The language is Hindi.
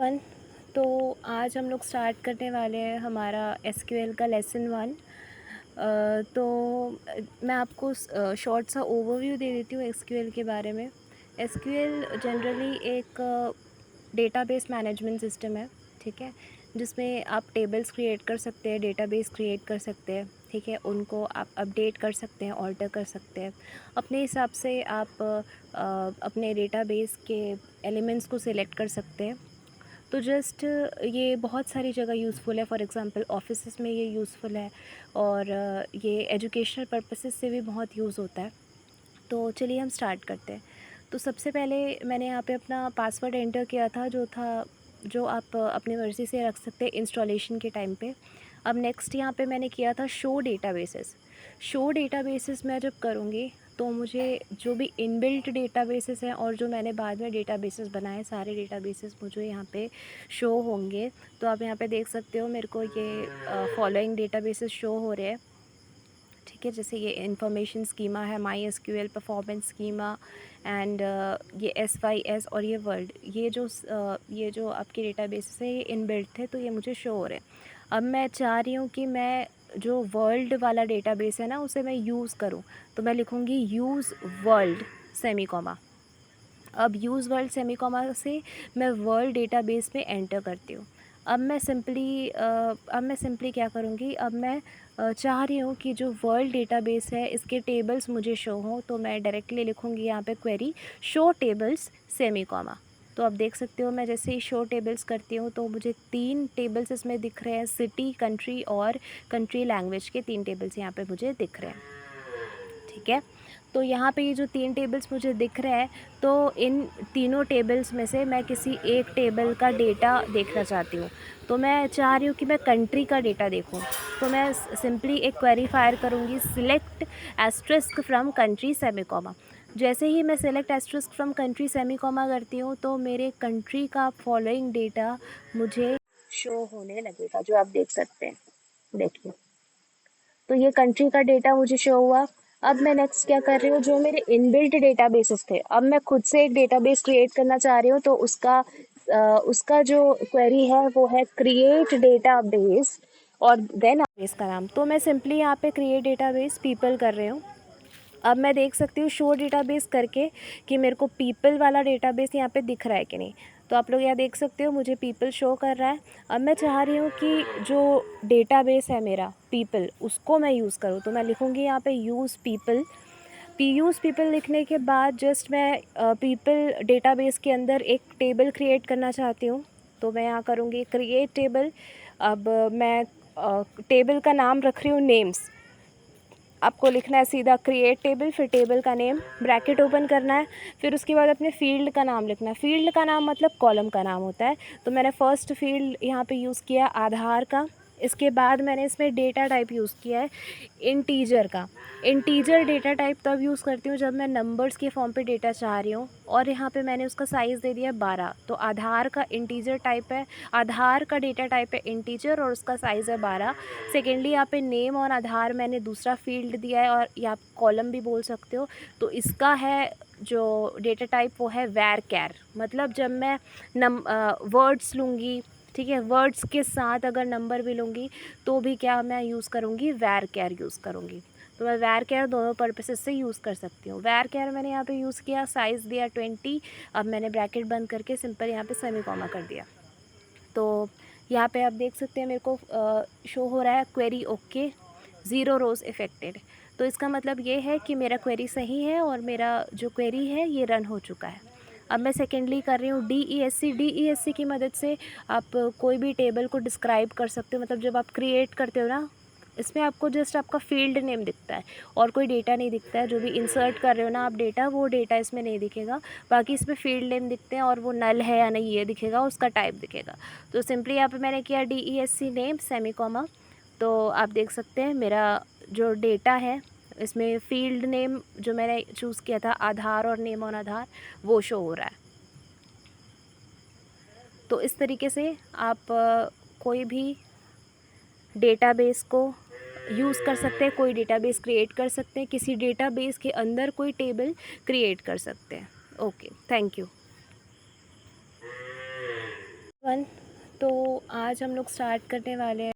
एवरीवन। तो आज हम लोग स्टार्ट करने वाले हैं हमारा एसक्यूएल का लेसन 1। तो मैं आपको शॉर्ट सा ओवरव्यू दे देती हूँ एसक्यूएल के बारे में। एसक्यूएल जनरली एक डेटाबेस मैनेजमेंट सिस्टम है, ठीक है, जिसमें आप टेबल्स क्रिएट कर सकते हैं, डेटाबेस क्रिएट कर सकते हैं, ठीक है, उनको आप अपडेट कर सकते हैं, ऑल्टर कर सकते हैं अपने हिसाब से। आप अपने डेटाबेस के एलिमेंट्स को सिलेक्ट कर सकते हैं। तो जस्ट ये बहुत सारी जगह यूज़फुल है। फॉर एग्ज़ाम्पल ऑफिसेस में ये यूज़फुल है, और ये एजुकेशनल पर्पसेस से भी बहुत यूज़ होता है। तो चलिए हम स्टार्ट करते हैं। तो सबसे पहले मैंने यहाँ पे अपना पासवर्ड एंटर किया था, जो आप अपनी मर्ज़ी से रख सकते हैं इंस्टॉलेशन के टाइम पे। अब नेक्स्ट यहाँ पे मैंने किया था शो डेटाबेसेस। शो डेटाबेसेस मैं जब करूँगी तो मुझे जो भी इनबिल्ट डेटाबेसेस हैं और जो मैंने बाद में डेटाबेसेस बनाए, सारे डेटाबेसेस मुझे यहाँ पे शो होंगे। तो आप यहाँ पे देख सकते हो मेरे को ये फॉलोइंग डेटाबेसेस शो हो रहे हैं, ठीक है। जैसे ये इंफॉर्मेशन स्कीमा है, my SQL, performance schema, and ये SYS और ये वर्ल्ड, ये जो आपके डेटाबेस है ये इनबिल्ट थे, तो ये मुझे शो हो रहे हैं। अब मैं चाह रही हूँ कि मैं जो वर्ल्ड वाला डेटाबेस है ना उसे मैं यूज़ करूँ, तो मैं लिखूँगी यूज़ वर्ल्ड सेमी कॉमा। अब यूज़ वर्ल्ड सेमी कॉमा से मैं वर्ल्ड डेटाबेस में एंटर करती हूँ। अब मैं सिंपली क्या करूँगी, अब मैं चाह रही हूँ कि जो वर्ल्ड डेटाबेस है इसके टेबल्स मुझे शो हों, तो मैं डायरेक्टली लिखूँगी यहाँ पे query show tables semi comma. तो आप देख सकते हो मैं जैसे ही शो टेबल्स करती हूँ तो मुझे 3 टेबल्स इसमें दिख रहे हैं, सिटी, कंट्री और कंट्री लैंग्वेज के 3 टेबल्स यहाँ पे मुझे दिख रहे हैं, ठीक है। तो यहाँ पे ये जो 3 टेबल्स मुझे दिख रहे हैं, तो इन तीनों टेबल्स में से मैं किसी एक टेबल का डेटा देखना चाहती हूँ। तो मैं चाह रही हूँ कि मैं कंट्री का डेटा देखूँ, तो मैं सिंपली एक क्वेरी फायर करूँगी, select asterisk from country semi comma. जैसे ही मैं select asterisk from country semi comma करती हूँ तो मेरे कंट्री का फॉलोइंग डेटा मुझे शो होने लगेगा, जो आप देख सकते हैं। देखिए, तो ये कंट्री का डेटा मुझे शो हुआ। अब मैं नेक्स्ट क्या कर रही हूँ, जो मेरे इनबिल्ट डेटाबेसेस थे, अब मैं खुद से एक डेटाबेस क्रिएट करना चाह रही हूँ। तो उसका जो क्वेरी है वो है क्रिएट डेटाबेस और देन बेस का नाम। तो मैं सिंपली यहाँ पे क्रिएट डेटाबेस पीपल कर रही हूँ। अब मैं देख सकती हूँ शो डेटाबेस करके कि मेरे को पीपल वाला डेटाबेस यहाँ पे दिख रहा है कि नहीं। तो आप लोग यहाँ देख सकते हो मुझे पीपल शो कर रहा है। अब मैं चाह रही हूँ कि जो डेटाबेस है मेरा पीपल, उसको मैं यूज़ करूँ, तो मैं लिखूँगी यहाँ पे यूज़ पीपल लिखने के बाद जस्ट मैं पीपल डेटाबेस के अंदर एक टेबल क्रिएट करना चाहती हूँ, तो मैं यहाँ करूँगी क्रिएट टेबल। अब मैं टेबल का नाम रख रही हूँ नेम्स। आपको लिखना है सीधा क्रिएट टेबल, फिर टेबल का नेम, ब्रैकेट ओपन करना है, फिर उसके बाद अपने फील्ड का नाम लिखना है। फील्ड का नाम मतलब कॉलम का नाम होता है। तो मैंने फर्स्ट फील्ड यहाँ पे यूज़ किया आधार का। इसके बाद मैंने इसमें डेटा टाइप यूज़ किया है इंटीजर का। इंटीजर डेटा टाइप तब यूज़ करती हूँ जब मैं नंबर्स के फॉर्म पे डेटा चाह रही हूँ, और यहाँ पे मैंने उसका साइज़ दे दिया 12। तो आधार का इंटीजर टाइप है, आधार का डेटा टाइप है इंटीजर और उसका साइज़ है 12। सेकेंडली यहाँ पे नेम और आधार मैंने दूसरा फील्ड दिया है, और या आप कॉलम भी बोल सकते हो। तो इसका है जो डेटा टाइप वो है वैर कैर। मतलब जब मैं वर्ड्स लूँगी, ठीक है, वर्ड्स के साथ अगर नंबर भी लूँगी तो भी क्या मैं यूज़ करूँगी, वैर कैर यूज़ करूँगी। तो मैं वैर कैर दोनों पर्पसेस से यूज़ कर सकती हूँ। वैर कैर मैंने यहाँ पे यूज़ किया, साइज़ दिया 20। अब मैंने ब्रैकेट बंद करके सिंपल यहाँ पे सेमी कॉमा कर दिया। तो यहाँ पे आप देख सकते हैं मेरे को शो हो रहा है क्वेरी ओके, 0 रोज़ इफ़ेक्टेड। तो इसका मतलब ये है कि मेरा क्वेरी सही है और मेरा जो क्वेरी है ये रन हो चुका है। अब मैं सेकेंडली कर रही हूँ DESC की मदद से आप कोई भी टेबल को डिस्क्राइब कर सकते हो। मतलब जब आप क्रिएट करते हो ना, इसमें आपको जस्ट आपका फील्ड नेम दिखता है और कोई डेटा नहीं दिखता है। जो भी इंसर्ट कर रहे हो ना आप डेटा, वो डेटा इसमें नहीं दिखेगा। बाकी इसमें फील्ड नेम दिखते हैं और वो नल है या नहीं ये दिखेगा, उसका टाइप दिखेगा। तो सिंपली यहाँ पे मैंने किया DESC नेम सेमी कॉमा। तो आप देख सकते हैं मेरा जो डेटा है इसमें फील्ड नेम जो मैंने चूज़ किया था आधार और नेम ऑन आधार, वो शो हो रहा है। तो इस तरीके से आप कोई भी डेटाबेस को यूज़ कर सकते हैं, कोई डेटाबेस क्रिएट कर सकते हैं, किसी डेटाबेस के अंदर कोई टेबल क्रिएट कर सकते हैं। Okay, thank you. वन तो आज हम लोग स्टार्ट करने वाले हैं